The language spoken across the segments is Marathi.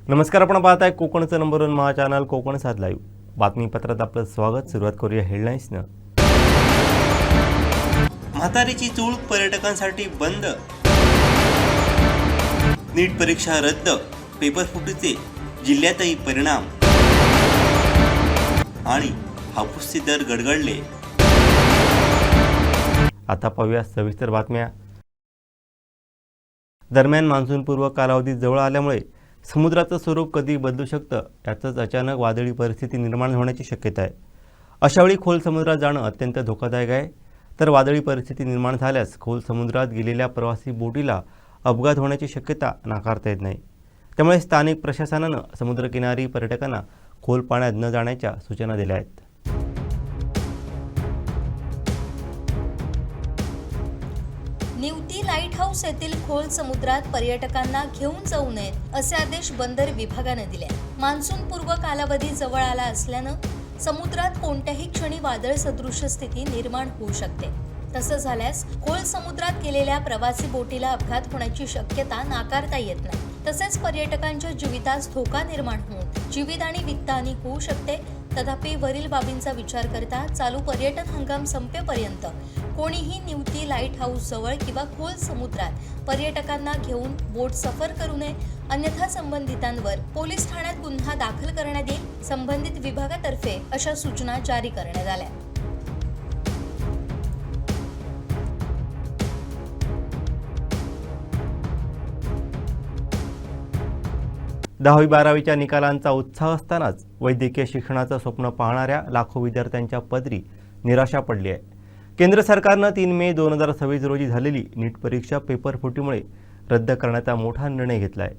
नमस्कार, आपण पाहताय कोकणचं नंबर 1 महा चॅनल कोकण सात लाईव्ह. बातमीपत्रात आपलं स्वागत. सुरुवात करूया हेडलाईन्सनं. म्हातारीची चूळ पर्यटकांसाठी बंद. नीट परीक्षा रद्द. पेपर फुटीचे जिल्ह्यातही परिणाम. आणि हापूसचे दर गडगडले. आता पाहूया सविस्तर बातम्या. दरम्यान मान्सूनपूर्व कालावधी जवळ आल्यामुळे समुद्राचं स्वरूप कधी बदलू शकतं यातच अचानक वादळी परिस्थिती निर्माण होण्याची शक्यता आहे. अशावेळी खोल समुद्रात जाणं अत्यंत धोकादायक आहे. तर वादळी परिस्थिती निर्माण झाल्यास खोल समुद्रात गेलेल्या प्रवासी बोटीला अपघात होण्याची शक्यता नाकारता येत नाही. त्यामुळे स्थानिक प्रशासनानं समुद्रकिनारी पर्यटकांना खोल पाण्यात न जाण्याच्या सूचना दिल्या आहेत. निवती लाईट हाऊस येथील खोल समुद्रात पर्यटकांना घेऊन जाऊ नयेत असे आदेश बंदर विभागाने दिले. मान्सूनपूर्व कालावधी जवळ आला असल्यानं समुद्रात कोणत्याही क्षणी वादळ सदृश स्थिती निर्माण होऊ शकते. तसं झाल्यास खोल समुद्रात गेलेल्या प्रवासी बोटीला अपघात होण्याची शक्यता नाकारता येत नाही. तसेच पर्यटकांच्या जीवितास धोका निर्माण होऊन जीवित आणि वित्तहानी होऊ शकते. तथापि वरील बाबींचा विचार करता चालू पर्यटन हंगाम संपेपर्यंत कोणीही निवती लाईट हाऊस जवळ किंवा खोल समुद्रात पर्यटकांना घेऊन बोट सफर करू नये. अन्यथा संबंधितांवर पोलीस ठाण्यात गुन्हा दाखल करण्यात येईल. संबंधित विभागातर्फे अशा सूचना जारी करण्यात आल्या. 10वी-12वीच्या निकालांचा उत्साह असतानाच वैद्यकीय शिक्षणाचं स्वप्न पाहणाऱ्या लाखो विद्यार्थ्यांच्या पदरी निराशा पडली आहे. केंद्र सरकारनं 3 मे 2026 रोजी झालेली नीट परीक्षा पेपर फुटीमुळे रद्द करण्याचा मोठा निर्णय घेतला आहे.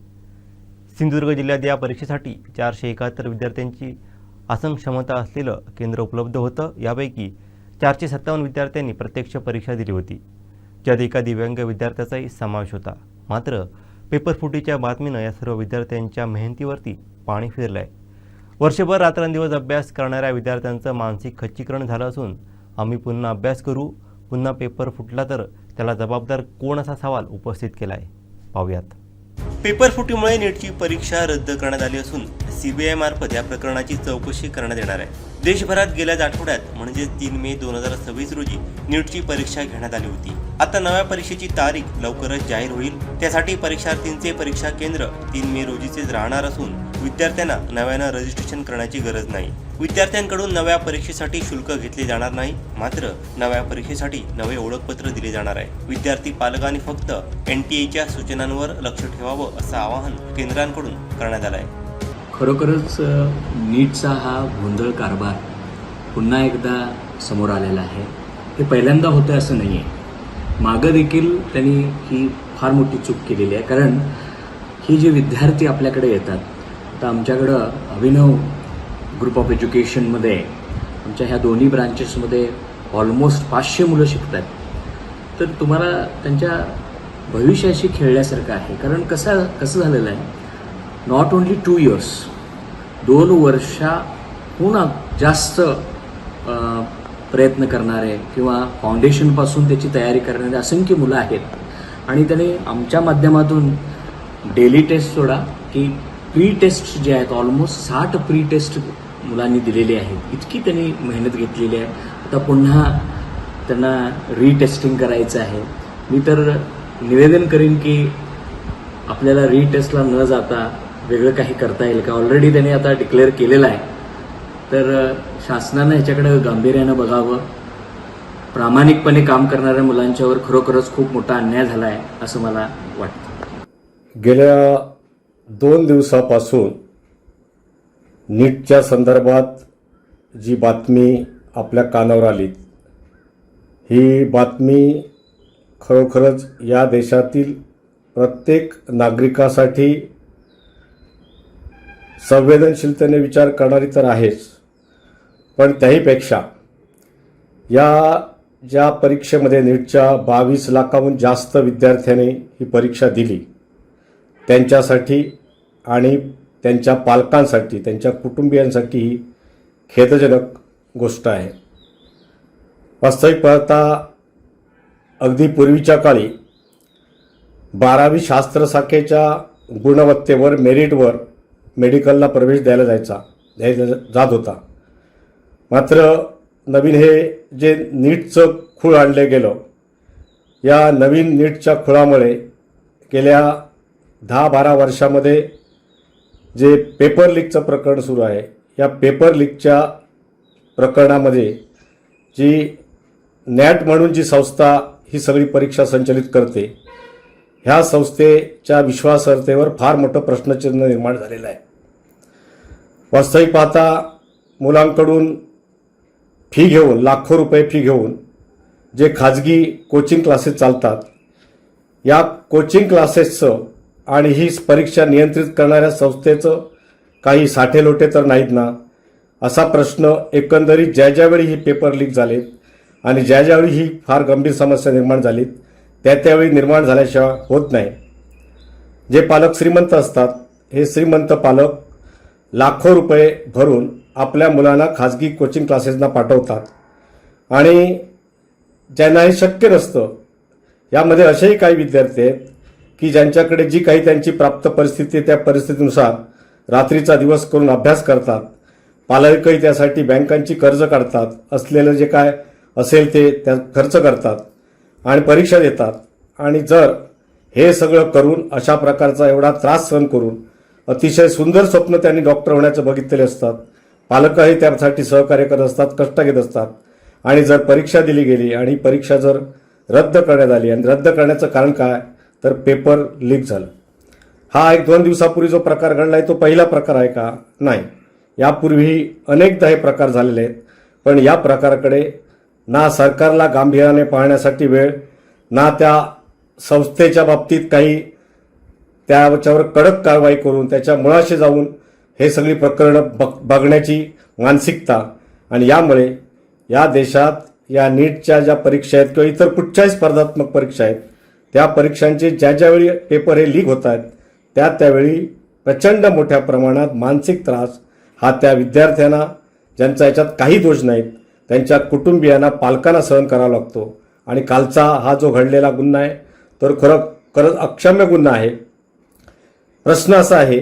सिंधुदुर्ग जिल्ह्यात या परीक्षेसाठी 471 विद्यार्थ्यांची आसन क्षमता असलेलं केंद्र उपलब्ध होतं. यापैकी 457 विद्यार्थ्यांनी प्रत्यक्ष परीक्षा दिली होती, ज्यात एका दिव्यांग विद्यार्थ्याचाही समावेश होता. मात्र पेपर फुटीच्या बातमीनं या सर्व विद्यार्थ्यांच्या मेहनतीवरती पाणी फिरलं आहे. वर्षभर रात्रंदिवस अभ्यास करणाऱ्या विद्यार्थ्यांचं मानसिक खच्चीकरण झालं असून आम्ही पुन्हा अभ्यास करू, पुन्हा पेपर फुटला तर त्याला जबाबदार कोण असा सवाल उपस्थित केला आहे. पाहूयात. पेपर फुटीमुळे नीटची परीक्षा रद्द करण्यात आली असून CBI मार्फत या प्रकरणाची चौकशी करण्यात येणार आहे. देशभरात गेल्याच आठवड्यात म्हणजे 3 मे 2026 रोजी नीटची परीक्षा घेण्यात आली होती. आता नव्या परीक्षेची तारीख लवकरच जाहीर होईल. त्यासाठी परीक्षार्थींचे परीक्षा केंद्र 3 मे रोजीचेच राहणार असून विद्यार्थ्यांना नव्यानं रजिस्ट्रेशन करण्याची गरज नाही. विद्यार्थ्यांकडून नव्या परीक्षेसाठी शुल्क घेतले जाणार नाही. मात्र नव्या परीक्षेसाठी नवे ओळखपत्र दिले जाणार आहे. विद्यार्थी पालकांनी फक्त NTA च्या सूचनांवर लक्ष ठेवावं असं आवाहन केंद्रांकडून करण्यात आलं आहे. खरोखरच नीटचा हा गोंधळ कारभार पुन्हा एकदा समोर आलेला आहे. हे पहिल्यांदा होतं असं नाही आहे. मागं देखील त्यांनी ही फार मोठी चूक केलेली आहे. कारण ही जे विद्यार्थी आपल्याकडे येतात, आता आमच्याकडं अभिनव ग्रुप ऑफ एज्युकेशनमध्ये आमच्या ह्या दोन्ही ब्रांचेसमध्ये ऑलमोस्ट 500 मुलं शिकतात. तर तुम्हाला त्यांच्या भविष्याशी खेळल्यासारखं आहे. कारण कसं झालेलं आहे, नॉट ओन्ली 2 इयर्स, 2 वर्षाहून जास्त प्रयत्न करणारे किंवा फाउंडेशनपासून त्याची तयारी करणारे असंख्य मुलं आहेत. आणि त्याने आमच्या माध्यमातून डेली टेस्ट सोडा की प्री टेस्ट जे आहेत, ऑलमोस्ट 60 प्री टेस्ट मुलांनी दिलेली आहेत. इतकी त्यांनी मेहनत घेतलेली आहे. आता पुन्हा त्यांना रीटेस्टिंग करायचं आहे. मी तर निवेदन करीन की आपल्याला रीटेस्टला न जाता वेगळं काही करता येईल का. ऑलरेडी त्यांनी आता डिक्लेअर केलेलं आहे. तर शासनानं ह्याच्याकडे गांभीर्यानं बघावं. प्रामाणिकपणे काम करणाऱ्या मुलांच्यावर खरोखरच खूप मोठा अन्याय झाला आहे असं मला वाटतं. गेल्या 2 दिवसापासून नीटच्या संदर्भात जी बातमी आपल्या कानावर आली, ही बातमी खरोखरच या देशातील प्रत्येक नागरिकासाठी संवेदनशीलतेने विचार करणारी तर आहेच, पण त्याहीपेक्षा या ज्या परीक्षेमध्ये नीटच्या 22 लाखाहून जास्त विद्यार्थ्यांनी ही परीक्षा दिली, त्यांच्यासाठी आणि त्यांच्या पालकांसाठी, त्यांच्या कुटुंबियांसाठी ही खेदजनक गोष्ट आहे. वास्तविक पाहता अगदी पूर्वीच्या काळी 12वी शास्त्र शाखेच्या गुणवत्तेवर, मेरिटवर मेडिकलला प्रवेश द्यायला जात होता. मात्र नवीन हे जे नीटचं खूळ आणलं गेलं, या नवीन नीटच्या खुळामुळे गेल्या 10-12 वर्षामध्ये जे पेपर लीकचं प्रकरण सुरू आहे, या पेपर लीकच्या प्रकरणामध्ये जी नॅट म्हणून जी संस्था ही सगळी परीक्षा संचलित करते, ह्या संस्थेच्या विश्वासार्हतेवर फार मोठं प्रश्नचिन्ह निर्माण झालेलं आहे. वास्तविक पाहता मुलांकडून फी घेऊन, लाखो रुपये फी घेऊन जे खाजगी कोचिंग क्लासेस चालतात, या कोचिंग क्लासेसचं आणि ही परीक्षा नियंत्रित करणाऱ्या संस्थेचं काही साठेलोटे तर नाहीत ना, असा प्रश्न एकंदरीत ज्यावेळी ही पेपर लीक झालेत आणि ज्यावेळी ही फार गंभीर समस्या निर्माण झालीत, त्यावेळी निर्माण झाल्याशिवाय होत नाही. जे पालक श्रीमंत असतात, हे श्रीमंत पालक लाखो रुपये भरून आपल्या मुलांना खाजगी कोचिंग क्लासेसना पाठवतात आणि ज्यांना हे शक्य नसतं, यामध्ये असेही काही विद्यार्थी आहेत की ज्यांच्याकडे जी काही त्यांची प्राप्त परिस्थिती, त्या परिस्थितीनुसार रात्रीचा दिवस करून अभ्यास करतात. पालकही त्यासाठी बँकांची कर्ज काढतात, असलेलं जे काय असेल ते त्या खर्च करतात आणि परीक्षा देतात. आणि जर हे सगळं करून, अशा प्रकारचा एवढा त्रास सहन करून, अतिशय सुंदर स्वप्न त्यांनी डॉक्टर होण्याचं बघितलेले असतात, पालकही त्यासाठी सहकार्य करत असतात, कष्ट घेत असतात, आणि जर परीक्षा दिली गेली आणि परीक्षा जर रद्द करण्यात आली, आणि रद्द करण्याचं कारण काय, तर पेपर लीक झालं. हा 1-2 दिवसापूर्वी जो प्रकार घडला आहे तो पहिला प्रकार आहे का? नाही. यापूर्वीही अनेकदा हे प्रकार झालेले आहेत. पण या प्रकाराकडे ना सरकारला गांभीर्याने पाहण्यासाठी वेळ, ना त्या संस्थेच्या बाबतीत काही त्याच्यावर कडक कारवाई करून त्याच्या मुळाशी जाऊन हे सगळी प्रकरणं बघण्याची मानसिकता. आणि यामुळे या देशात या नीटच्या ज्या परीक्षा आहेत किंवा इतर कुठच्याही स्पर्धात्मक परीक्षा आहेत, त्या परीक्षांचे ज्यावेळी पेपर हे लीक होत आहेत, त्यावेळी प्रचंड मोठ्या प्रमाणात मानसिक त्रास हा त्या विद्यार्थ्यांना, ज्यांचा याच्यात काही दोष नाहीत, त्यांच्या कुटुंबियांना, पालकांना सहन करावा लागतो. आणि कालचा हा जो घडलेला गुन्हा आहे तर खरंच अक्षम्य गुन्हा आहे. प्रश्न असा आहे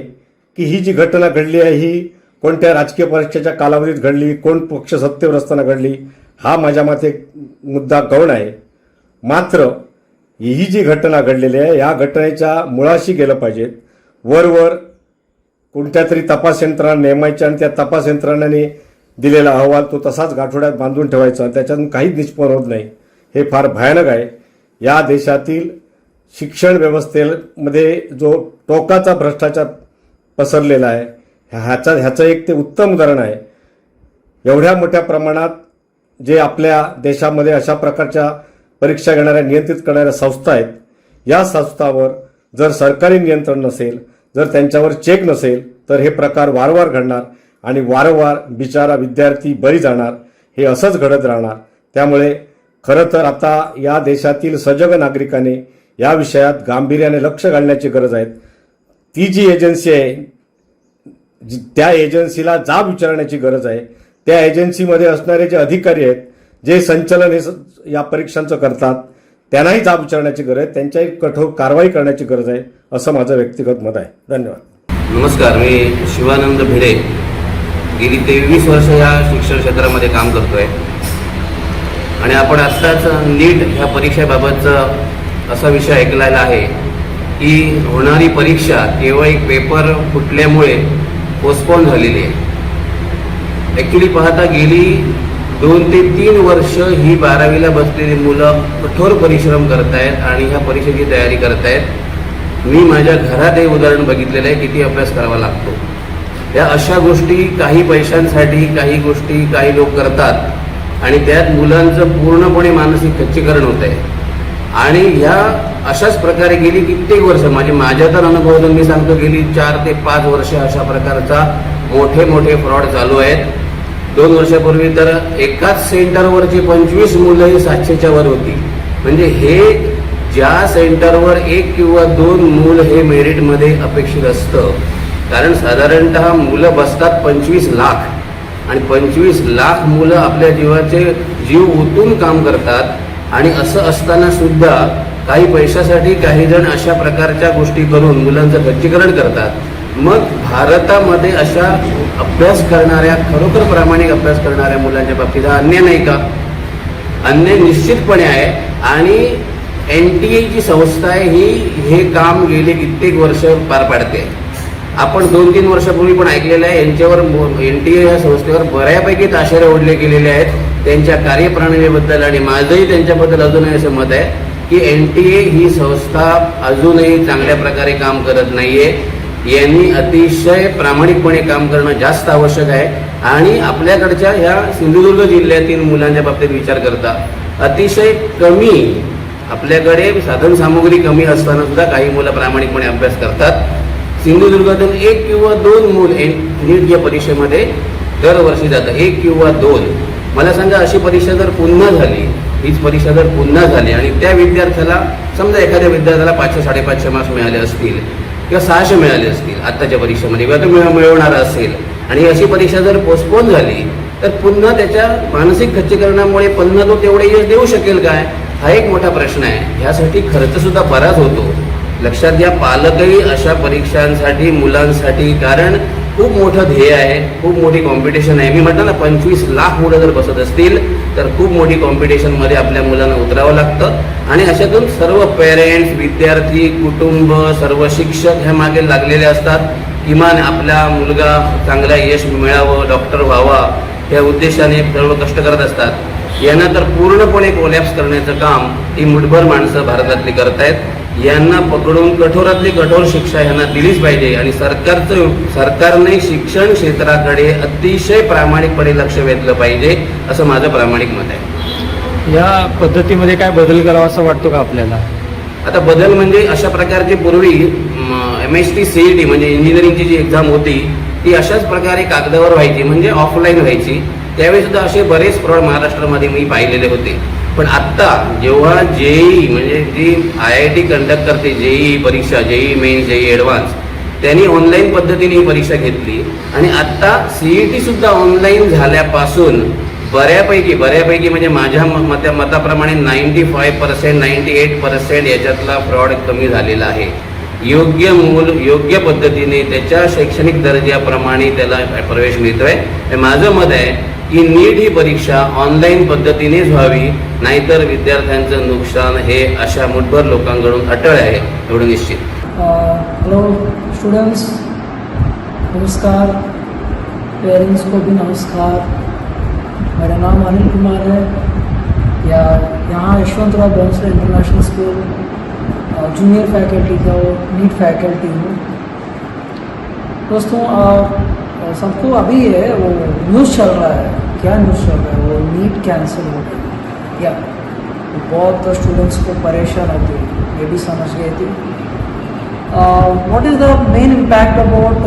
की ही जी घटना घडली आहे ही कोणत्या राजकीय परीक्षेच्या कालावधीत घडली, कोण पक्ष सत्तेवर असताना घडली, हा माझ्या मते मुद्दा गौण आहे. मात्र ही जी घटना घडलेली आहे, या घटनेच्या मुळाशी गेलं पाहिजे. वरवर कोणत्या तरी तपास यंत्रणा नेमायच्या आणि त्या तपास यंत्रणांनी दिलेला अहवाल तो तसाच गाठोड्यात बांधून ठेवायचा, त्याच्यातून काहीच निष्पन्न होत नाही. हे फार भयानक आहे. या देशातील शिक्षण व्यवस्थेमध्ये जो टोकाचा भ्रष्टाचार पसरलेला आहे, ह्याचं एक ते उत्तम उदाहरण आहे. एवढ्या मोठ्या प्रमाणात जे आपल्या देशामध्ये अशा प्रकारच्या परीक्षा घेणाऱ्या, नियंत्रित करणाऱ्या संस्था आहेत, या संस्थांवर जर सरकारी नियंत्रण नसेल, जर त्यांच्यावर चेक नसेल, तर हे प्रकार वारंवार घडणार आणि वारंवार बिचारा विद्यार्थी बळी जाणार. हे असंच घडत राहणार. त्यामुळे खरं तर आता या देशातील सजग नागरिकांनी या विषयात गांभीर्याने लक्ष घालण्याची गरज आहे. ती जी एजन्सी आहे, त्या एजन्सीला जाब विचारण्याची गरज आहे. त्या एजन्सीमध्ये असणारे जे अधिकारी आहेत, जे संचालन हे या परीक्षांचं करतात, त्यांनाही जाब विचारण्याची गरज आहे. त्यांच्याही कठोर कारवाई करण्याची गरज आहे, असं माझं व्यक्तिगत मत आहे. धन्यवाद. नमस्कार, मी शिवानंद भिडे. गेली 23 वर्ष या शिक्षण क्षेत्रामध्ये काम करतोय आणि आपण आत्ताच नीट ह्या परीक्षेबाबतचा असा विषय ऐकलेला आहे की होणारी परीक्षा केवळ एक पेपर फुटल्यामुळे पोस्टपोन झालेली आहे. ॲक्च्युली पाहता गेली 2 ते 3 वर्ष ही 12वीला बसलेली मुलं कठोर परिश्रम करत आहेत आणि ह्या परीक्षेची तयारी करत आहेत. मी माझ्या घरात हे उदाहरण बघितलेलं आहे, किती अभ्यास करावा लागतो. या अशा गोष्टी काही पैशांसाठी, काही गोष्टी काही लोक करतात आणि त्यात मुलांचं पूर्णपणे मानसिक खच्चीकरण होत आहे. आणि ह्या अशाच प्रकारे गेली कित्येक वर्ष, माझ्या तर अनुभवातून मी सांगतो, गेली 4 ते 5 वर्ष अशा प्रकारचा मोठे फ्रॉड चालू आहेत. 2 वर्षापूर्वी तर एकाच सेंटरवरची 25 मुलं ही 700च्या वर होती. म्हणजे हे ज्या सेंटरवर 1 किंवा 2 मूल हे मेरिटमध्ये अपेक्षित असतं, कारण साधारणतः मुलं बसतात 25 लाख आणि 25 लाख मुलं आपल्या जीव ओतून काम करतात. आणि असं असताना सुद्धा काही पैशासाठी काही जण अशा प्रकारच्या गोष्टी करून मुलांचं खच्चीकरण करतात. मग भारतामध्ये अशा अभ्यास करणाऱ्या, खरोखर प्रामाणिक अभ्यास करणाऱ्या मुलांच्या बाबतीत हा अन्याय नाही का? अन्याय निश्चितपणे आहे. आणि NTA जी संस्था आहे हे काम गेले कित्येक वर्ष पार पाडते. आपण 2-3 वर्षापूर्वी पण ऐकलेलं आहे, यांच्यावर NTA या संस्थेवर बऱ्यापैकी ताशेरे ओढले गेलेले आहेत त्यांच्या कार्यप्रणालीबद्दल. आणि माझंही त्यांच्याबद्दल अजूनही असं मत आहे की NTA ही संस्था अजूनही चांगल्या प्रकारे काम करत नाहीये. यांनी अतिशय प्रामाणिकपणे काम करणं जास्त आवश्यक आहे. आणि आपल्याकडच्या ह्या सिंधुदुर्ग जिल्ह्यातील मुलांच्या बाबतीत विचार करता अतिशय कमी, आपल्याकडे साधनसामुग्री कमी असताना सुद्धा काही मुलं प्रामाणिकपणे अभ्यास करतात. सिंधुदुर्गातून 1 किंवा 2 मुलं नीट या परीक्षेमध्ये दरवर्षी जातं, 1 किंवा 2. मला सांगा, अशी परीक्षा जर पुन्हा झाली, हीच परीक्षा जर पुन्हा झाली आणि त्या विद्यार्थ्याला, समजा एखाद्या विद्यार्थ्याला 500-550 मार्क्स मिळाले असतील किंवा 600 मिळाले असतील आत्ताच्या परीक्षेमध्ये, किंवा तो मिळवणार असेल, आणि अशी परीक्षा जर पोस्टपोन झाली तर पुन्हा त्याच्या मानसिक खच्चीकरणामुळे पुन्हा तो तेवढे यश देऊ शकेल काय? हा एक मोठा प्रश्न आहे. ह्यासाठी खर्च सुद्धा बराच होतो. लक्षात घ्या, पालकही अशा परीक्षांसाठी मुलांसाठी, कारण खूप मोठं ध्येय आहे, खूप मोठी कॉम्पिटिशन आहे. मी म्हटलं ना, 25 लाख मुलं जर बसत असतील तर खूप मोठी कॉम्पिटिशनमध्ये आपल्या मुलांना उतरावं लागतं. आणि अशातून सर्व पेरेंट्स, विद्यार्थी, कुटुंब, सर्व शिक्षक ह्या मागे लागलेले असतात. किमान आपला मुलगा चांगला यश मिळावं, डॉक्टर व्हावा, या उद्देशाने सर्व कष्ट करत असतात. यांना तर पूर्णपणे कोलॅप्स करण्याचं काम ही मुठभर माणसं भारतातली करतायत. यांना पकडून कठोरातली कठोर शिक्षा यांना दिलीच पाहिजे. आणि सरकारने शिक्षण क्षेत्राकडे अतिशय प्रामाणिकपणे लक्ष वेधलं पाहिजे, असं माझं प्रामाणिक मत आहे. या पद्धतीमध्ये काय बदल करावा असं वाटतो का आपल्याला? आता बदल म्हणजे अशा प्रकारची पूर्वी MST CET म्हणजे इंजिनिअरिंगची जी एक्झाम होती ती अशाच प्रकारे कागदावर व्हायची, म्हणजे ऑफलाईन व्हायची. त्यावेळी सुद्धा असे बरेच फ्रॉड महाराष्ट्रामध्ये मी पाहिलेले होते. पण आत्ता जेव्हा JEE म्हणजे जी IIT कंडक्ट करते, JEE परीक्षा, JEE मेन, JEE ॲडव्हान्स, त्यांनी ऑनलाईन पद्धतीने ही परीक्षा घेतली. आणि आत्ता CET सुद्धा ऑनलाईन झाल्यापासून बऱ्यापैकी म्हणजे माझ्या मताप्रमाणे 95%, 98% याच्यातला फ्रॉड कमी झालेला आहे. योग्य मूल योग्य पद्धतीने त्याच्या शैक्षणिक दर्जाप्रमाणे त्याला प्रवेश मिळतोय. हे माझं मत आहे की नीट ही परीक्षा ऑनलाईन पद्धतीनेच व्हावी, नाहीतर विद्यार्थ्यांचं नुकसान हे अशा मुठभर लोकांकडून अटळ आहे, एवढं निश्चित. हेलो स्टूडेंट्स, नमस्कार. पेरेंट्स को भी नमस्कार. मेरा नाम अनिल कुमार है. यहाँ Yashwantrao Bhosle international school junior faculty का नीट फैकल्टी हूँ. दोस्तों, सबको अभी है वो न्यूज़ चल रहा है. क्या न्यूज़ चल रहा है? वो नीट कैंसिल हो गई. या बहुत स्टूडेंट्स को परेशान होती है, ये भी समझ गए थे. What is the main impact about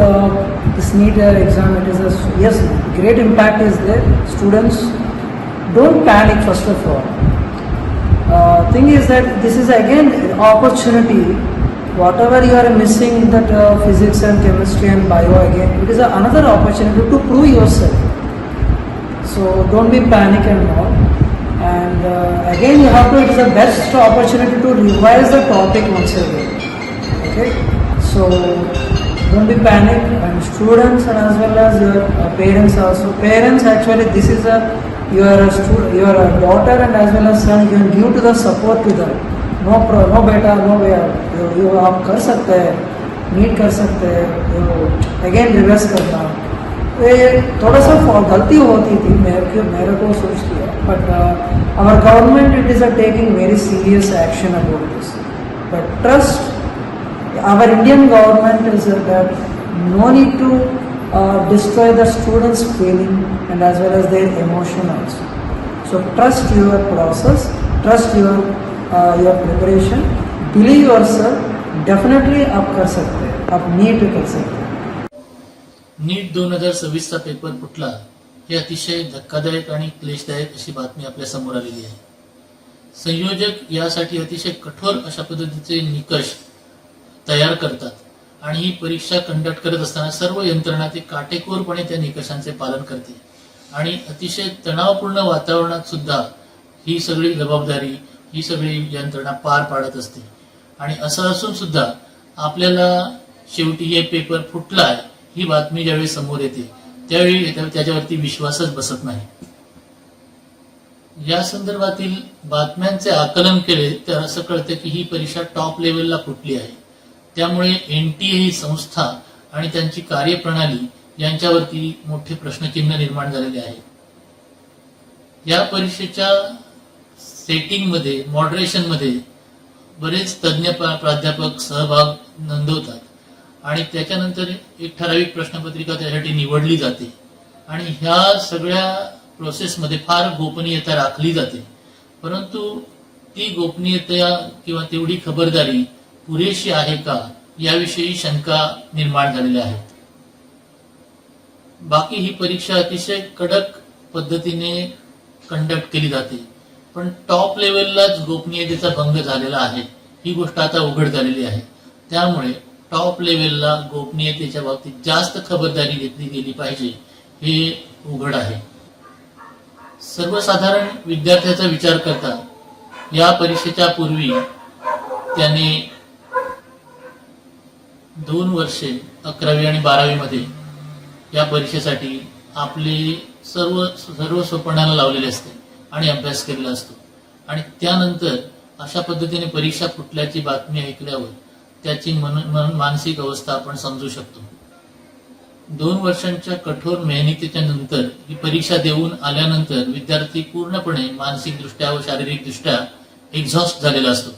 this NEET exam? It is yes, great impact is there. Students, don't panic first of all. Thing is that this is again opportunity. Whatever you are missing in that physics and chemistry and bio, again it is another opportunity to prove yourself. So don't be panic and all. And again you have to, it is the best opportunity to revise the topic once again. Okay, so don't be panic, and students and as well as your parents also. Parents, actually this is your daughter and as well as son. You can give to the support to them. No beta, no way. You आप कर सकते हैं, नीट कर सकते हैं. अगेन रिवर्स करना, ये थोड़ा सा गलती होती थी मेरे को सोच किया. But our government it is taking very serious action about this. But trust our Indian government is that no need to destroy the students' feeling and as well as their emotion also. So trust your process, trust your preparation, believe yourself. Definitely आप कर सकते हैं, आप नीट कर सकते हैं. नीट 2026चा पेपर फुटला हे अतिशय धक्कादायक आणि क्लेशदायक अशी बातमी आपल्या समोर आलेली आहे. संयोजक यासाठी अतिशय कठोर अशा पद्धतीचे निकष तयार करतात आणि ही परीक्षा कंडक्ट करत असताना सर्व यंत्रणा ते काटेकोरपणे त्या निकषांचे पालन करते आणि अतिशय तणावपूर्ण वातावरणात सुद्धा ही सगळी जबाबदारी, ही सगळी यंत्रणा पार पाडत असते. आणि असं असून सुद्धा आपल्याला शेवटी हे पेपर फुटला आहे ही बातमी ज्यावेळी समोर येते त्यावेळी त्याच्यावरती विश्वासच बसत नाही. या संदर्भातील बातम्यांचे आकलन केले तर असं कळतं की ही परीक्षा टॉप लेवलला फुटली आहे. त्यामुळे NTA ही संस्था आणि त्यांची कार्यप्रणाली यांच्यावरती मोठे प्रश्नचिन्ह निर्माण झालेले आहे. या परीक्षेच्या सेटिंगमध्ये मॉडरेशनमध्ये बरेच तज्ज्ञ प्राध्यापक सहभाग नोंदवतात आणि त्याच्यानंतर एक ठराविक प्रश्नपत्रिका त्यासाठी निवडली जाते आणि ह्या सगळ्या प्रोसेसमध्ये फार गोपनीयता राखली जाते. परंतु ती गोपनीयता किंवा तेवढी खबरदारी पुरेशी आहे का याविषयी शंका निर्माण झालेल्या आहेत. बाकी ही परीक्षा अतिशय कडक पद्धतीने कंडक्ट केली जाते, पण टॉप लेवललाच गोपनीयतेचा भंग झालेला आहे ही गोष्ट आता उघड झालेली आहे. त्यामुळे टॉप लेवलला गोपनीयतेच्या बाबतीत जास्त खबरदारी घेतली गेली पाहिजे हे उघड आहे. सर्वसाधारण विद्यार्थ्याचा विचार करता या परीक्षेच्या पूर्वी त्याने 2 वर्षे 11वी आणि 12वी मध्ये या परीक्षेसाठी आपले सर्व स्वप्नाला लावलेले असते आणि अभ्यास केलेला असतो आणि त्यानंतर अशा पद्धतीने परीक्षा फुटल्याची बातमी ऐकल्यावर त्याची मानसिक अवस्था आपण समजू शकतो. 2 वर्षांच्या कठोर मेहनतीच्या नंतर ही परीक्षा देऊन आल्यानंतर विद्यार्थी पूर्णपणे मानसिकदृष्ट्या व शारीरिकदृष्ट्या एक्झॉस्ट झालेला असतो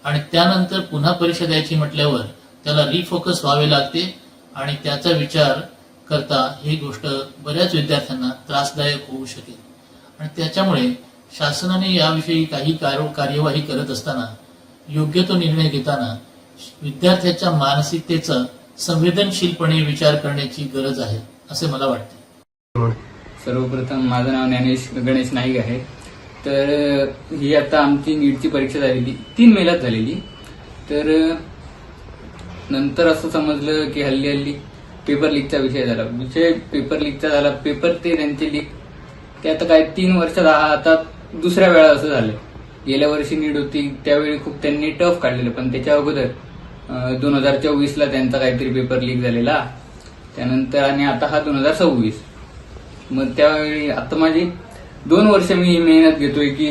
आणि त्यानंतर पुन्हा परीक्षा द्यायची म्हटल्यावर त्याला रिफोकस व्हावे लागते आणि त्याचा विचार करता ही गोष्ट बऱ्याच विद्यार्थ्यांना त्रासदायक होऊ शकेल आणि त्याच्यामुळे शासनाने याविषयी काही कार्यवाही करत असताना योग्य तो निर्णय घेताना विद्यार्थ्याच्या मानसिकतेचा संवेदनशीलपणे विचार करण्याची गरज आहे असे मला वाटते. सर्वप्रथम माझं नाव ज्ञानेश गणेश नाईक आहे. तर ही आता आमची नीटची परीक्षा झालेली 3 मेलाच झालेली. तर नंतर असं समजलं की हल्ली पेपर लीकचा विषय झाला. पेपर लीकचा झाला. पेपर ते त्यांचे लीक ते आता काय 3 वर्षात आता दुसऱ्या वेळा असं झालं. गेल्या वर्षी नीट होती त्यावेळी खूप त्यांनी टफ काढलेलं, पण त्याच्या अगोदर 2024ला त्यांचा काहीतरी पेपर लीक झालेला. त्यानंतर आणि आता हा 2026. मग त्यावेळी आता माझी 2 वर्ष मी मेहनत घेतोय की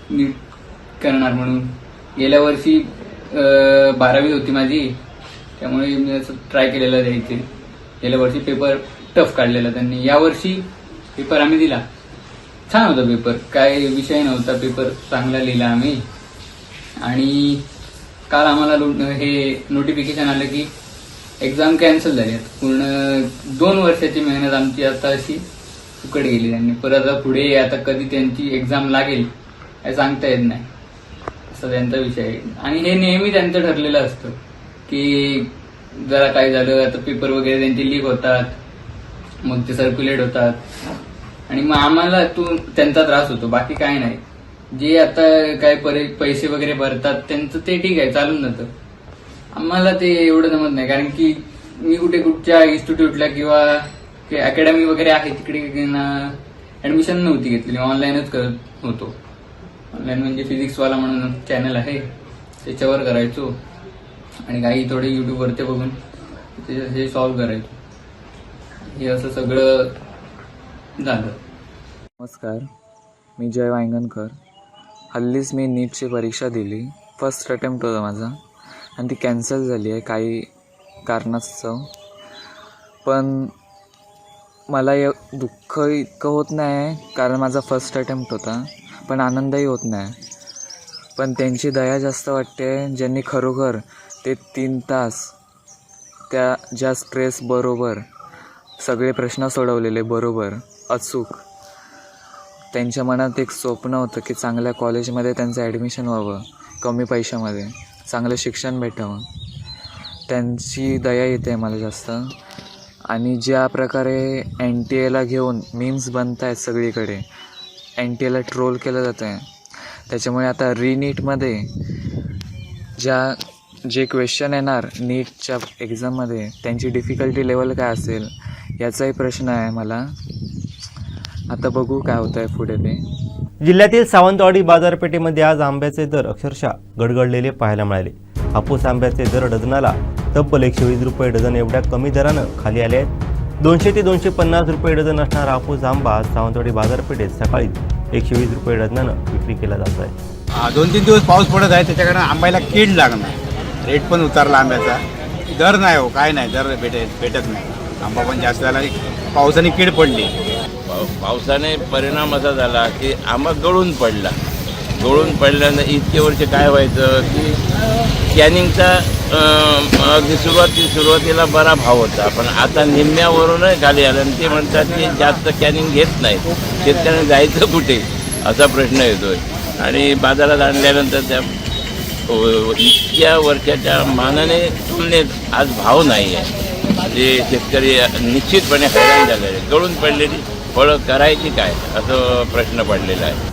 नीट करणार म्हणून. गेल्या वर्षी 12वी होती माझी, त्यामुळे मी असं ट्राय केलेलं द्यायचे. गेल्या वर्षी पेपर टफ काढलेला त्यांनी. यावर्षी पेपर आम्ही दिला. छान होता पेपर, काय विषय नव्हता. पेपर चांगला लिहिला आम्ही. आणि काल आम्हाला हे नोटिफिकेशन आलं की एक्झाम कॅन्सल झाली. पूर्ण 2 वर्षाची मेहनत आमची आता अशी फुकट गेली त्यांनी. परत पुढे आता कधी त्यांची एक्झाम लागेल हे सांगता येत नाही, असा त्यांचा विषय आहे. आणि हे नेहमी त्यांचं ठरलेलं असतं की जरा काय झालं आता पेपर वगैरे त्यांचे लीक होतात, मग ते सर्क्युलेट होतात आणि मग आम्हाला त्यांचा त्रास होतो, बाकी काय नाही. जे आता काय पैसे वगैरे भरतात त्यांचं ते ठीक आहे, चालून जातं. आम्हाला ते एवढं जमत नाही, कारण की मी कुठच्या इन्स्टिट्यूटला किंवा अकॅडमी वगैरे आहे तिकडे ऍडमिशन नव्हती घेतलेली, ऑनलाईनच करत होतो. ऑनलाईन म्हणजे फिजिक्सवाला म्हणून चॅनल आहे त्याच्यावर करायचो आणि काही थोडे युट्यूबवरती बघून ते सॉल्व्ह करायचो. हे असं सगळं झालं. नमस्कार, मी जय वांगणकर. हल्लीच मी नीटची परीक्षा दिली. फर्स्ट अटेम्प्ट होता माझा आणि ती कॅन्सल झाली आहे काही कारणास्तव. पण मला दुःख इतकं होत नाही कारण माझा फर्स्ट अटेम्प्ट होता, पण आनंदही होत नाही. पण त्यांची दया जास्त वाटते ज्यांनी खरोखर ते 3 तास त्या ज्या स्ट्रेस बरोबर सगळे प्रश्न सोडवलेले बरोबर अचूक. त्यांच्या मनात एक स्वप्न होतं की चांगल्या कॉलेजमध्ये त्यांचं ॲडमिशन व्हावं, कमी पैशामध्ये चांगलं शिक्षण भेटावं. त्यांची दया येते मला जास्त. आणि ज्या प्रकारे NTA घेऊन मीम्स बनत आहेत सगळीकडे, NTA ट्रोल केलं जातं आहे, त्याच्यामुळे आता रीनीटमध्ये जे क्वेश्चन येणार नीटच्या एक्झाममध्ये त्यांची डिफिकल्टी लेवल काय असेल याचाही प्रश्न आहे मला. आता बघू काय होतं आहे पुढे ते. जिल्ह्यातील सावंतवाडी बाजारपेठेमध्ये आज आंब्याचे दर अक्षरशः गडगडलेले पाहायला मिळाले. हापूस आंब्याचे दर डझनाला तब्बल 120 रुपये डझन एवढ्या कमी दरानं खाली आले आहेत। 200 ते 250 रुपये डझन असणारा हापूस आंबा आज सावंतवाडी बाजारपेठेत सकाळी 120 रुपये डझनानं विक्री केला जात आहे। 2-3 दिवस पाऊस पडत आहे, त्याच्याकडे आंब्याला कीड लागणार, रेट पण उतरला आंब्याचा, दर नाही हो, काय नाही, दर भेटत नाही, आंबा पण जास्त झाला, पावसाने कीड पडली। पावसाने परिणाम असा झाला की आंबा गळून पडल्यानं इतके वर्ष काय व्हायचं की कॅनिंगचा अगदी सुरुवातीला बरा भाव होता, पण आता निम्म्यावरूनच खाली आलं आणि ते म्हणतात की जास्त कॅनिंग घेत नाही, शेतकऱ्यांना जायचं कुठे असा प्रश्न येतोय। आणि बाजारात आणल्यानंतर त्या इतक्या वर्षाच्या मानाने तुलनेत आज भाव नाही आहे, जे शेतकरी निश्चितपणे हैराण झालेले, गळून पडलेली फळं करायची काय असं प्रश्न पडलेला आहे।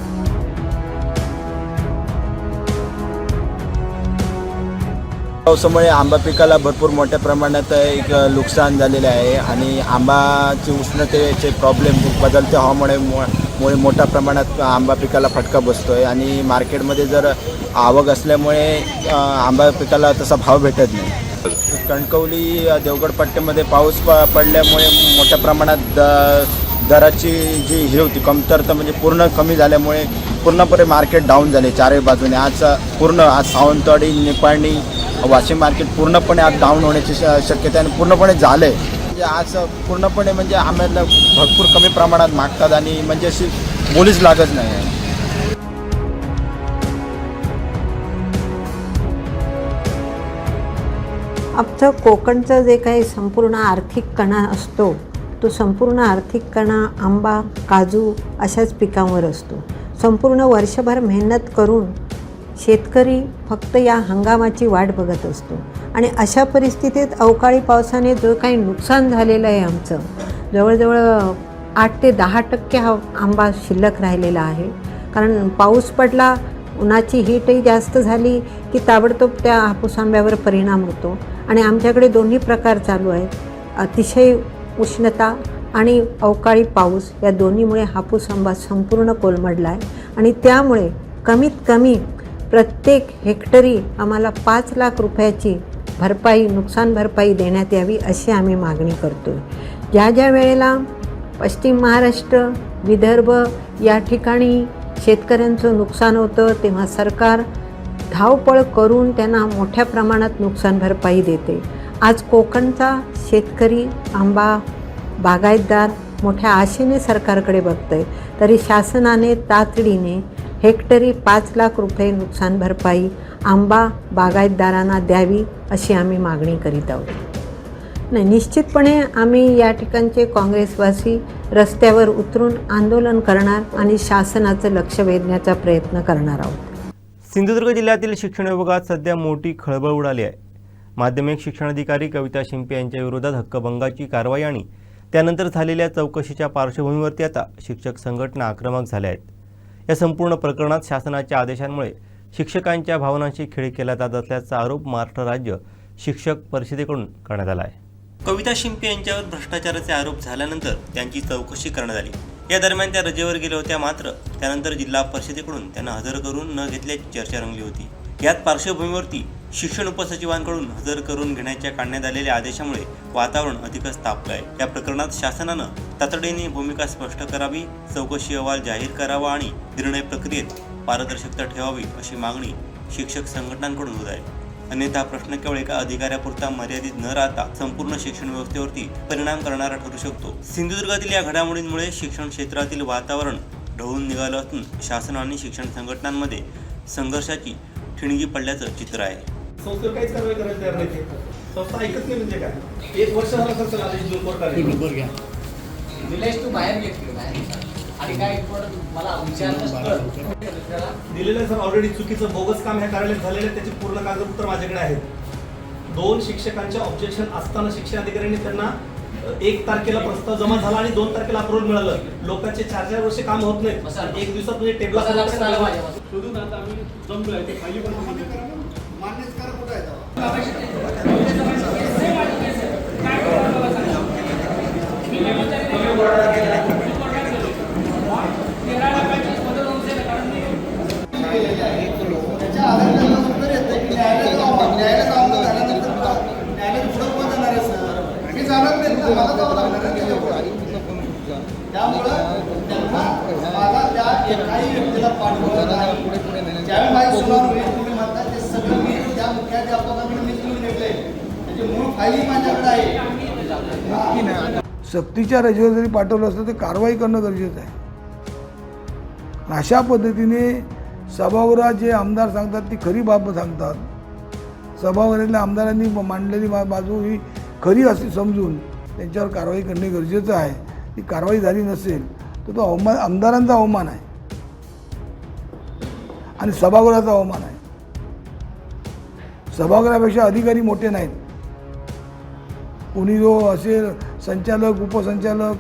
पावसामुळे आंबा पिकाला भरपूर मोठ्या प्रमाणात एक नुकसान झालेले आहे आणि आंबाची उष्णतेचे प्रॉब्लेम, बदलत्या हवामानामुळे मोठ्या प्रमाणात आंबा पिकाला फटका बसतो आहे आणि मार्केटमध्ये जर आवक असल्यामुळे आंबा पिकाला तसा भाव भेटत नाही। कणकवली देवगड पट्ट्यामध्ये पाऊस पडल्यामुळे मोठ्या प्रमाणात दराची जी हे होती कमतरता म्हणजे पूर्ण कमी झाल्यामुळे पूर्णपणे मार्केट डाऊन झाले चारही बाजूने। आज सावंतवाडी, निपाणी, वाशिम मार्केट पूर्णपणे आज डाऊन होण्याची शक्यता आणि पूर्णपणे झालं आहे। म्हणजे आज पूर्णपणे म्हणजे आंब्याला भरपूर कमी प्रमाणात मागतात आणि म्हणजे अशी बोलीच लागत नाही आहे। आमचं कोकणचं जे काही संपूर्ण आर्थिक कणा असतो तो संपूर्ण आर्थिक कणा आंबा, काजू अशाच पिकांवर असतो। संपूर्ण वर्षभर मेहनत करून शेतकरी फक्त या हंगामाची वाट बघत असतो आणि अशा परिस्थितीत अवकाळी पावसाने जो काही नुकसान झालेलं आहे आमचं, जवळजवळ 8 ते 10% हा आंबा शिल्लक राहिलेला आहे। कारण पाऊस पडला, उन्हाची हीटही जास्त झाली की ताबडतोब त्या हापूस आंब्यावर परिणाम होतो आणि आमच्याकडे दोन्ही प्रकार चालू आहेत, अतिशय उष्णता आणि अवकाळी पाऊस, या दोन्हीमुळे हापूस आंबा संपूर्ण कोलमडला आहे आणि त्यामुळे कमीत कमी प्रत्येक हेक्टरी आम्हाला 5 लाख रुपयाची भरपाई, नुकसान भरपाई देण्यात यावी अशी आम्ही मागणी करतो आहे। ज्या वेळेला पश्चिम महाराष्ट्र, विदर्भ या ठिकाणी शेतकऱ्यांचं नुकसान होतं तेव्हा सरकार धावपळ करून त्यांना मोठ्या प्रमाणात नुकसान भरपाई देते। आज कोकणचा शेतकरी, आंबा बागायतदार मोठ्या आशेने सरकारकडे बघतोय, तरी शासनाने तातडीने हेक्टरी 5 लाख रुपये नुकसान भरपाई आंबा बागायतदारांना द्यावी अशी आम्ही मागणी करीत आहोत। निश्चितपणे आम्ही या ठिकाणचे काँग्रेसवासी रस्त्यावर उतरून आंदोलन करणार आणि शासनाचं लक्ष वेधण्याचा प्रयत्न करणार आहोत। सिंधुदुर्ग जिल्ह्यातील शिक्षण विभागात सध्या मोठी खळबळ उडाली आहे। माध्यमिक शिक्षणाधिकारी कविता शिंपे यांच्या विरोधात हक्कभंगाची कारवाई आणि त्यानंतर झालेल्या चौकशीच्या पार्श्वभूमीवरती आता शिक्षक संघटना आक्रमक झाल्या आहेत। या संपूर्ण प्रकरणात शासनाच्या आदेशांमुळे शिक्षकांच्या भावनांशी खेळ केला जात असल्याचा आरोप महाराष्ट्र राज्य शिक्षक परिषदेकडून करण्यात आला आहे। कविता शिंपे यांच्यावर भ्रष्टाचाराचे आरोप झाल्यानंतर त्यांची चौकशी करण्यात आली। या दरम्यान त्या रजेवर गेल्या होत्या, मात्र त्यानंतर जिल्हा परिषदेकडून त्यांना हजर करून न घेतल्याची चर्चा रंगली होती। याच पार्श्वभूमीवरती शिक्षण उपसचिवांकडून हजर करून घेण्याच्या काढण्यात आलेल्या आदेशामुळे वातावरण अधिकच तापलं आहे। या प्रकरणात शासनानं तातडीने भूमिका स्पष्ट करावी, चौकशी अहवाल जाहीर करावा आणि निर्णय प्रक्रियेत पारदर्शकता ठेवावी अशी मागणी शिक्षक संघटनांकडून होत आहे। अन्यथा प्रश्न केवळ एका अधिकाऱ्यापुरता मर्यादित न राहता संपूर्ण शिक्षण व्यवस्थेवरती परिणाम करणारा ठरू शकतो। सिंधुदुर्गातील या घडामोडींमुळे शिक्षण क्षेत्रातील वातावरण ढवळून निघालं असून शासन आणि शिक्षण संघटनांमध्ये संघर्षाची ठिणगी पडल्याचं चित्र आहे। संस्थेवर काहीच कारवाई करायला तयार नाही, संस्था ऐकत नाही म्हणजे काय। 1 वर्ष झालं सर आदेश देऊन कोर्टाने निलेश तू बाहेर घेतली आणि काय मला दिलेलं सर ऑलरेडी चुकीचं बोगस काम ह्या कार्यालयात झालेलं, त्याची पूर्ण कागदपत्र माझ्याकडे आहेत। 2 शिक्षकांच्या ऑब्जेक्शन असताना शिक्षण अधिकाऱ्यांनी त्यांना 1 तारखेला प्रस्ताव जमा झाला आणि 2 तारखेला अप्रूव्हल मिळालं। लोकांचे 4-4 वर्ष काम होत नाहीत, 1 दिवसात म्हणजे टेबला शोधून आता आम्ही जमलोय ते फायली पण मान्यच करा कुठे सक्तीच्या रजेवर जरी पाठवलं असतं तर कारवाई करणं गरजेचं आहे. अशा पद्धतीने सभागृहात जे आमदार सांगतात ती खरी बाब सांगतात. सभागृहातल्या आमदारांनी मांडलेली बाजू ही खरी अशी समजून त्यांच्यावर कारवाई करणे गरजेचं आहे. ती कारवाई झाली नसेल तर तो आमदारांचा अवमान आहे आणि सभागृहाचा अवमान आहे. सभागृहापेक्षा अधिकारी मोठे नाहीत. कोणी जो असेल संचालक उपसंचालक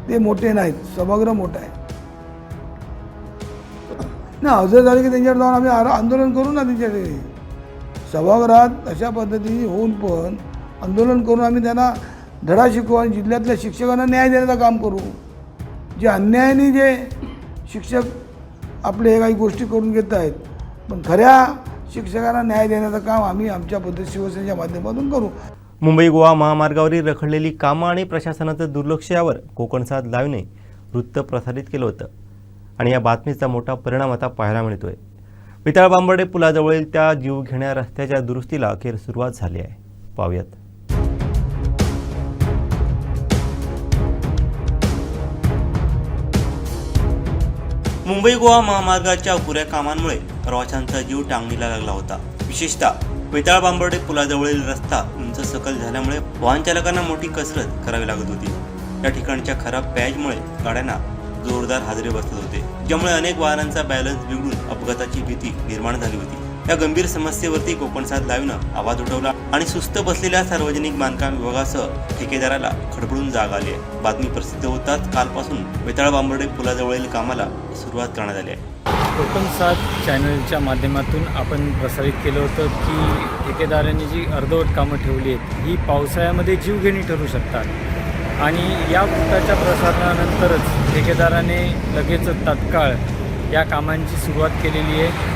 ते मोठे नाहीत, सभागृह मोठा आहे ना. हजर झाले की त्यांच्यावर जाऊन आम्ही आंदोलन करू ना. त्यांच्याकडे सभागृहात अशा पद्धतीने होऊन पण आंदोलन करून आम्ही त्यांना धडा शिकवू आणि जिल्ह्यातल्या शिक्षकांना न्याय देण्याचं काम करू. जे अन्यायाने जे शिक्षक आपले हे काही गोष्टी करून घेत आहेत, पण खऱ्या शिक्षकांना न्याय देण्याचं काम आम्ही आमच्या पद्धती शिवसेनेच्या माध्यमातून करू. मुंबई गोवा महामार्गावरील रखडलेली कामं आणि प्रशासनाचं दुर्लक्ष यावर कोकणसाद लाईव्हने वृत्त प्रसारित केलं होतं आणि या बातमीचा मोठा परिणाम आता पाहायला मिळतोय. विताळबांबर्डे पुलाजवळील त्या जीवघेण्या रस्त्याच्या दुरुस्तीला अखेर सुरुवात झाली आहे. पाहूयात. मुंबई गोवा महामार्गाच्या अपुऱ्या कामांमुळे प्रवाशांचा जीव टांगणीला लागला होता. विशेषतः विताळबांबर्डे पुलाजवळील रस्ता उंच सकल झाल्यामुळे वाहन चालकांना मोठी कसरत करावी लागत होती. या ठिकाणच्या खराब पॅचमुळे गाड्यांना जोरदार हादरे बसत होते, ज्यामुळे अनेक वाहनांचा बॅलन्स बिघडून अपघाताची भीती निर्माण झाली होती. या गंभीर समस्येवरती कोकणसाद लाईव्हनं आवाज उठवला आणि सुस्त बसलेल्या सार्वजनिक बांधकाम विभागासह ठेकेदाराला खडबडून जाग आली आहे. बातमी प्रसिद्ध होताच कालपासून विताळबांबर्डे पुलाजवळील कामाला सुरुवात करण्यात आली आहे. कोकणसाद चॅनलच्या माध्यमातून आपण प्रसारित केलं होतं की ठेकेदारांनी जी अर्धवट कामं ठेवली आहेत ही पावसाळ्यामध्ये जीवघेणी ठरू शकतात आणि या वृत्ताच्या प्रसारणानंतरच ठेकेदाराने लगेचच तात्काळ या कामांची सुरुवात केलेली आहे.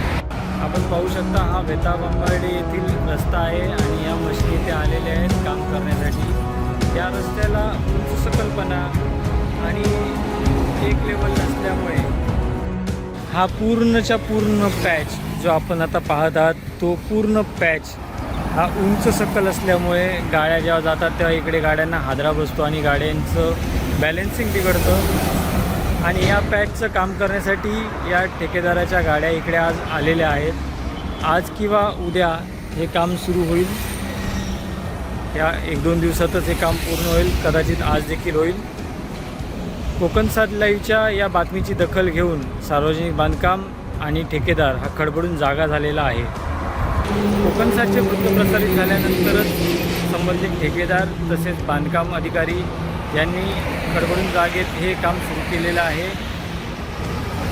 आपण पाहू शकता हा विताळबांबर्डे येथील रस्ता आहे आणि या मशिनी इथे आलेल्या आहेत काम करण्यासाठी. या रस्त्याला उंच सकलपणा आणि एक लेवल नसल्यामुळे हा पूर्णच्या पूर्ण पॅच जो आपण आता पाहत आहात तो पूर्ण पॅच हा उंच सकल असल्यामुळे गाड्या जेव्हा जातात तेव्हा इकडे गाड्यांना हादरा बसतो आणि गाड्यांचं बॅलेन्सिंग बिघडतं. आणि या पॅचचं काम करण्यासाठी या ठेकेदाराच्या गाड्या इकडे आज आलेल्या आहेत. आज किंवा उद्या हे काम सुरू होईल. या 1-2 दिवसातच हे काम पूर्ण होईल, कदाचित आज देखील होईल. कोकणसाद लाईव्हच्या या बातमीची दखल घेऊन सार्वजनिक बांधकाम आणि ठेकेदार हा खडबडून जागा झालेला आहे. कोकणसादचे वृत्त प्रसारित झाल्यानंतरच संबंधित ठेकेदार तसेच बांधकाम अधिकारी यांनी खडबडून जागेत हे काम सुरू केलेलं आहे.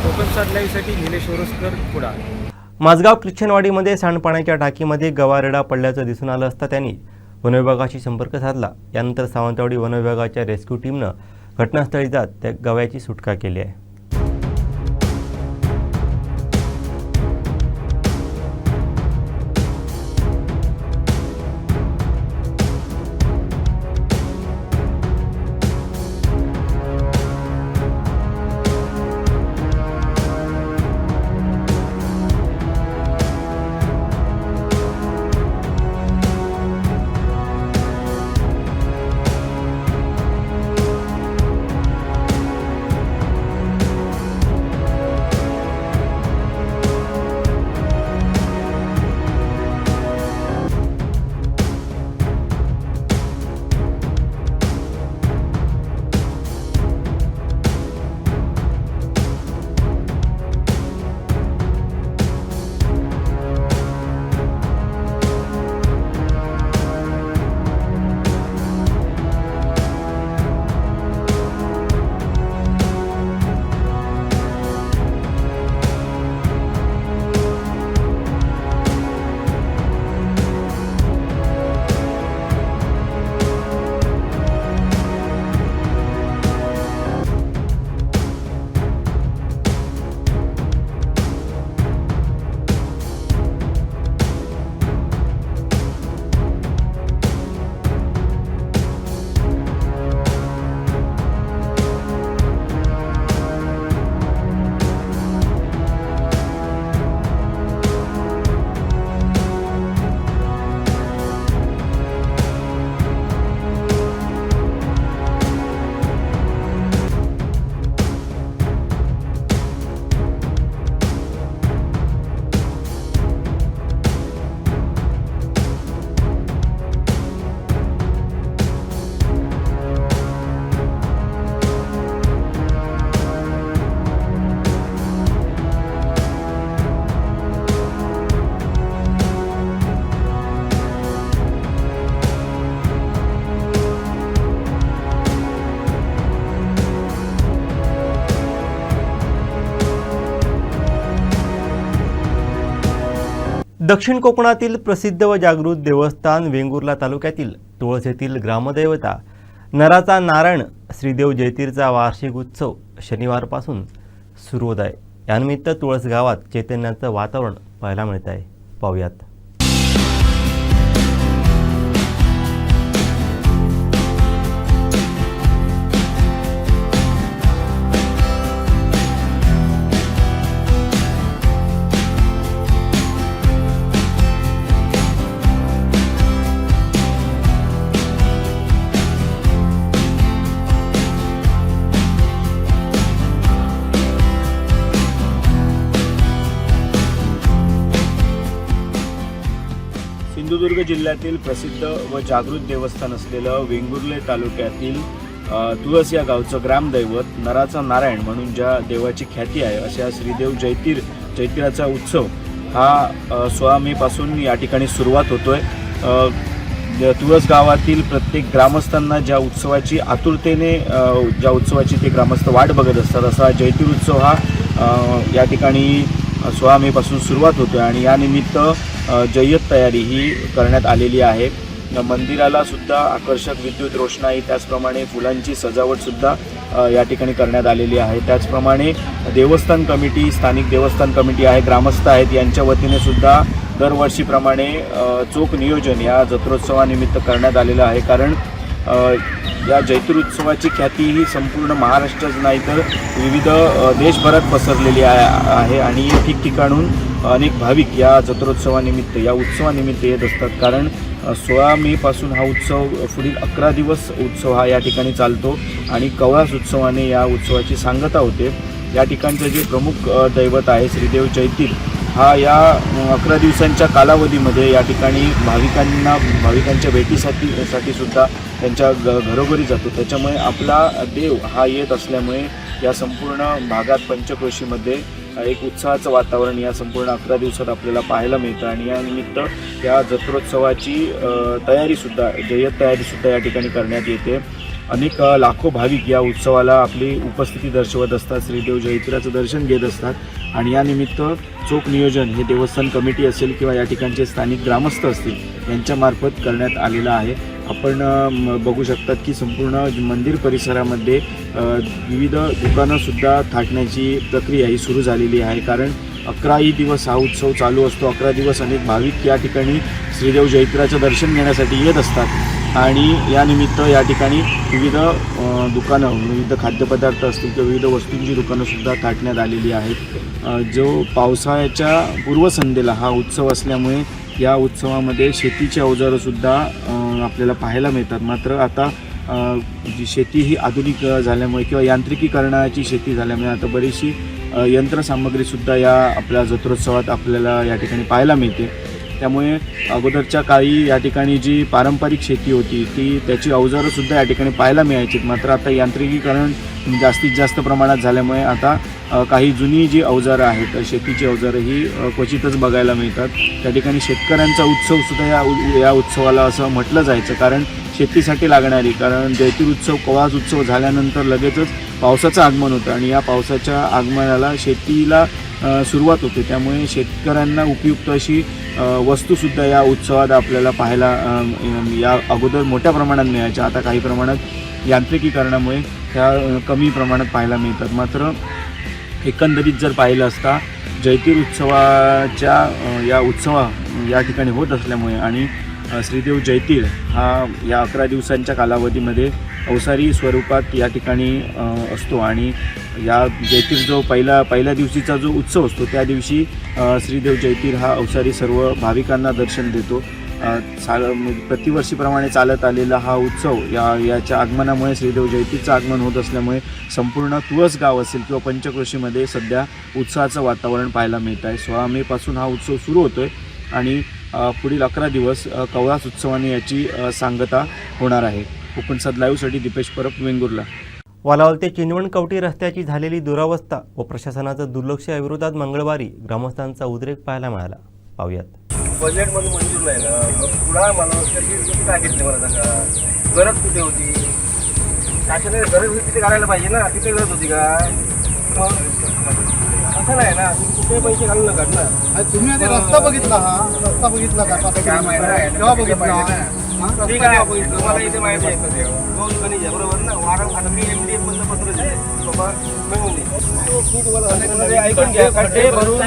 कोकणसाद लाईव्हसाठी निलेश ओरोसकर, कुडाळ. माझगाव ख्रिश्चनवाडीमध्ये सांडपाण्याच्या टाकीमध्ये गवारेडा पडल्याचं दिसून आलं असता त्यांनी वनविभागाशी संपर्क साधला. यानंतर सावंतवाडी वनविभागाच्या रेस्क्यू टीमनं घटनास्थळी जात त्या गव्याची सुटका केली आहे. दक्षिण कोकणातील प्रसिद्ध व जागृत देवस्थान वेंगुर्ला तालुक्यातील तुळस येथील ग्रामदैवता नराचा नारायण श्रीदेव जयतीरचा वार्षिक उत्सव शनिवारपासून सुरू होत आहे. यानिमित्त तुळस गावात चैतन्याचं वातावरण पाहायला मिळत आहे. पाहूयात. सिंधुदुर्ग जिल्ह्यातील प्रसिद्ध व जागृत देवस्थान असलेलं वेंगुर्ले तालुक्यातील तुळस या गावचं ग्रामदैवत नराचा नारायण म्हणून ज्या देवाची ख्याती आहे अशा श्रीदेव जयतीराचा उत्सव हा 16 मेपासून या ठिकाणी सुरुवात होतोय. तुळस गावातील प्रत्येक ग्रामस्थांना ज्या उत्सवाची आतुरतेने ज्या उत्सवाची ते ग्रामस्थ वाट बघत असतात असा जयतीर उत्सव हा या ठिकाणी 16 मेपासून सुरुवात होतो आणि यानिमित्त जय्यत तयारी ही करण्यात आलेली आहे. मंदिराला सुद्धा आकर्षक विद्युत रोषणाई त्याचप्रमाणे फुलांची सजावटसुद्धा या ठिकाणी करण्यात आलेली आहे. त्याचप्रमाणे देवस्थान कमिटी, स्थानिक देवस्थान कमिटी आहे, ग्रामस्थ आहेत, यांच्या वतीने सुद्धा दरवर्षीप्रमाणे चोख नियोजन या जत्रोत्सवानिमित्त करण्यात आलेलं आहे. कारण या जयतीर उत्सवाची ख्याती ही संपूर्ण महाराष्ट्रच नाही तर विविध देशभरात पसरलेली आहे आणि ठिकठिकाणून अनेक भाविक या जत्रोत्सवानिमित्त या उत्सवानिमित्त येत असतात. कारण 16 मेपासून हा उत्सव पुढील 11 दिवस उत्सव हा या ठिकाणी चालतो आणि कवळास उत्सवाने या उत्सवाची सांगता होते. या ठिकाणचं जे प्रमुख दैवत आहे श्रीदेव जयतीर हा या 11 दिवसांच्या कालावधीमध्ये या ठिकाणी भाविकांच्या भेटीसाठी सुद्धा त्यांच्या घरोघरी जातो. त्याच्यामुळे आपला देव हा येत असल्यामुळे या संपूर्ण भागात पंचक्रोशीमध्ये एक उत्साहाचं वातावरण या संपूर्ण 11 दिवसात आपल्याला पाहायला मिळतं आणि यानिमित्त या जत्रोत्सवाची जय्यत तयारीसुद्धा या ठिकाणी करण्यात येते. अनेक लाखो भाविक या उत्सवाला आपली उपस्थिती दर्शवत असतात, श्रीदेव जयतीराचं दर्शन घेत असतात आणि यानिमित्त चोख नियोजन हे देवस्थान कमिटी असेल किंवा या ठिकाणचे स्थानिक ग्रामस्थ असतील यांच्यामार्फत करण्यात आलेलं आहे. आपण बघू शकतात की संपूर्ण मंदिर परिसरामध्ये विविध दुकानंसुद्धा थाटण्याची प्रक्रिया ही सुरू झालेली आहे. कारण 11 दिवस हा उत्सव चालू असतो. 11 दिवस अनेक भाविक या ठिकाणी श्रीदेव जयतीराचं दर्शन घेण्यासाठी येत असतात आणि यानिमित्त या ठिकाणी विविध दुकानं, विविध खाद्यपदार्थ असतील किंवा विविध वस्तूंची दुकानंसुद्धा थाटण्यात आलेली आहेत. जो पावसाळ्याच्या पूर्वसंध्येला हा उत्सव असल्यामुळे या उत्सवामध्ये शेतीची अवजारंसुद्धा आपल्याला पाहायला मिळतात. मात्र आता जी शेती ही आधुनिक झाल्यामुळे किंवा यांत्रिकीकरणाची शेती झाल्यामुळे आता बरीचशी यंत्रसामग्रीसुद्धा या आपल्या जत्रोत्सवात आपल्याला या ठिकाणी पाहायला मिळते. त्यामुळे अगोदरच्या काळी या ठिकाणी जी पारंपरिक शेती होती त्याची अवजारंसुद्धा या ठिकाणी पाहायला मिळायची. मात्र आता यांत्रिकीकरण जास्तीत जास्त प्रमाणात झाल्यामुळे आता काही जुनी जी अवजारं आहेत शेतीची अवजारं ही क्वचितच बघायला मिळतात. त्या ठिकाणी शेतकऱ्यांचा उत्सवसुद्धा या उत्सवाला असं म्हटलं जायचं. कारण शेतीसाठी लागणारी, कारण जयतीर उत्सव कवळास उत्सव झाल्यानंतर लगेचच पावसाचं आगमन होतं आणि या पावसाच्या आगमनाला शेतीला सुरुवात होते. त्यामुळे शेतकऱ्यांना उपयुक्त अशी वस्तूसुद्धा या उत्सवात आपल्याला पाहायला या अगोदर मोठ्या प्रमाणात मिळायच्या. आता काही प्रमाणात यांत्रिकीकरणामुळे त्या कमी प्रमाणात पाहायला मिळतात. मात्र एकंदरीत जर पाहिलं असता जयतीर उत्सवाच्या या ठिकाणी होत असल्यामुळे आणि श्रीदेव जयतीर हा या 11 दिवसांच्या कालावधीमध्ये अवसारी स्वरूपात या ठिकाणी असतो आणि या जयतीर जो पहिल्या दिवशीचा जो उत्सव असतो त्या दिवशी श्रीदेव जयतीर हा अवसारी सर्व भाविकांना दर्शन देतो. प्रतिवर्षीप्रमाणे चालत आलेला हा उत्सव याच्या आगमनामुळे श्रीदेव जयतीरचं आगमन होत असल्यामुळे संपूर्ण तुळस गाव असेल किंवा पंचक्रोशीमध्ये सध्या उत्साहाचं वातावरण पाहायला मिळत आहे. 16 मेपासून हा उत्सव सुरू होतो आहे आणि पुढील 11 दिवस कवळास उत्सवाने याची सांगता होणार आहे. कोकणसाद लाईव्हसाठी दीपेश परब, वेंगुर्ला. वालावल ते चिंचवण कवठी रस्त्याची झालेली दुरावस्था व प्रशासनाचं दुर्लक्ष याविरोधात मंगळवारी ग्रामस्थांचा उद्रेक पाहायला मिळाला. पाहूयात. बजेटमध्ये मंजूर नाही ना, मग पुढा मला काय घेतली मला सांगा, गरज कुठे होती? शासनाने गरज होती तिथे करायला पाहिजे ना, तिथे गरज होती का? असं नाही ना. ते पैसे घालून नका ना. तुम्ही आधी रस्ता बघितला हा रस्ता बघितला का केव्हा बघितला ठीक आहे, तुम्हाला इथे माहिती आहे का? 2 गणित आहे बरोबर ना. वारंवार मी MDF मधलं पत्र दिले बाबा मिळून दे. ऐकून घ्या, खड्डे भरून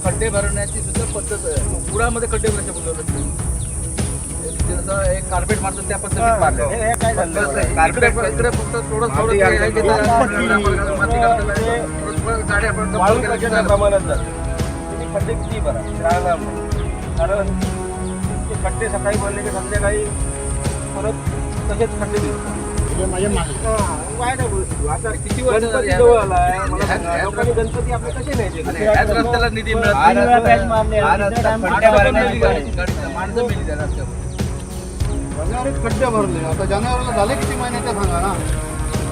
खड्डे भरण्याची सुद्धा पद्धत आहे. पुरामध्ये खड्डे कसे बुजवले जसं एक कार्पेट मारतात त्या पद्धतीत मारलं. हे काय झालं? कार्पेट इकडे फक्त थोडं माती वाळू कशाच्या प्रमाणात जातं. तुम्ही खड्डे किती भरा राहणार नाही. कारण ते खड्डे सकाळी भरले की संध्याकाळी परत तसेच खड्डे दिसतात. आता किती वर्ष जवळ आलाय मला सांगा. लोकांनी गणपती आपले कसे न्यायचे? रस्त्याला निधी मिळत माणसं मिळली त्या रस्त्यावर. जानेवारीत खड्डे भरले आता जानेवारीला झाले किती महिन्याच्या सांगा ना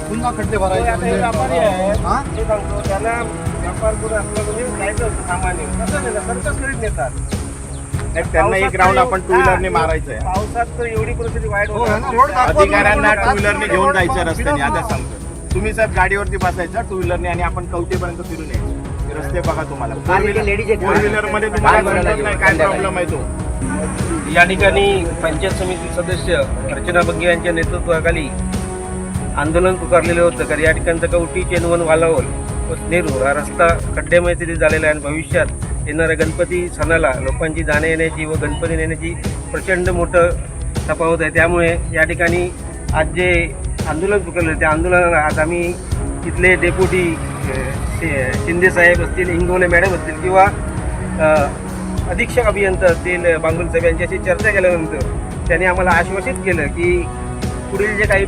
पुन्हा खड्डे भरायचे आता हे म्हणजे व्यापारी आहे हे सांगतो त्यांना व्यापार करून आपलं म्हणजे जायचं असतं सामान्य कसं नेतात सर्कस करीत नेतात. त्यांना एक राऊंड आपण टू व्हीलरने मारायचं आहे. पावसात तर एवढी परिस्थिती वाईट होते. अधिकाऱ्यांना टू व्हीलरने घेऊन जायचं रस्त्याने. आता सांगतो तुम्ही साहेब गाडीवरती बसायचं टू व्हीलरने आणि आपण कवटेपर्यंत फिरून यायचं. रस्ते बघा तुम्हाला. फोर व्हीलर मध्ये तुम्हाला काय प्रॉब्लेम आहे तो. या ठिकाणी पंचायत समिती सदस्य अर्चना बग्गे यांच्या नेतृत्वाखाली आंदोलन पुकारलेलं होतं. कारण या ठिकाणचा कवटी चेनवन वालावल व नेहरू हा रस्ता खड्ड्यामय स्थितीत झालेला आहे आणि भविष्यात येणाऱ्या गणपती सणाला लोकांची जाण्या येण्याची व गणपती नेण्याची प्रचंड मोठं तफावत आहे. त्यामुळे या ठिकाणी आज जे आंदोलन पुकारलं त्या आंदोलनाला आज आम्ही इथले डेप्युटी शिंदे साहेब असतील, इंगोले मॅडम असतील किंवा अधीक्षक अभियंता असतील बांगुल साहेब यांच्याशी चर्चा केल्यानंतर त्यांनी आम्हाला आश्वासित केलं की पुढील जे काही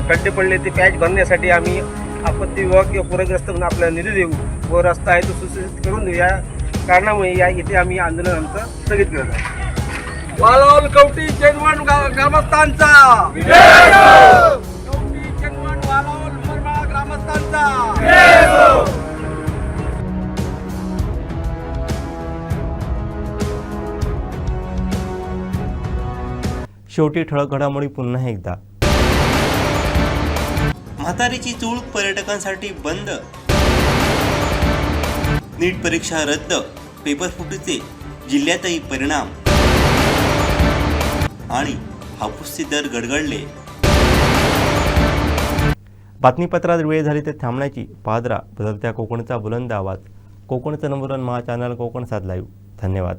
खड्डे पडले ते पॅच भरण्यासाठी आम्ही आपत्ती विभाग किंवा पूरग्रस्त म्हणून आपल्याला निधी देऊ व रस्ता आहे तो सुस्थितीत करून देऊ. या कारणामुळे या इथे आम्ही आंदोलन आमचं स्थगित करत आहोत. वालावल कवटी चेनवन ग्रामस्थांचा कवटी चेनवन वालावल मुरबाड ग्रामस्थांचा. शेवटी ठळक घडामोडी पुन्हा एकदा. म्हातारीची चूळ पर्यटकांसाठी बंद. नीट परीक्षा रद्द. पेपर फुटीचे जिल्ह्यातही परिणाम. आणि हापूसचे दर गडगडले. बातमीपत्रात वेळ झाली ते थांबण्याची. पाहत राहा बदलत्या कोकणचा बुलंद आवाज. कोकणचं नंबर 1 महा चॅनल कोकण 7 लाईव्ह. धन्यवाद.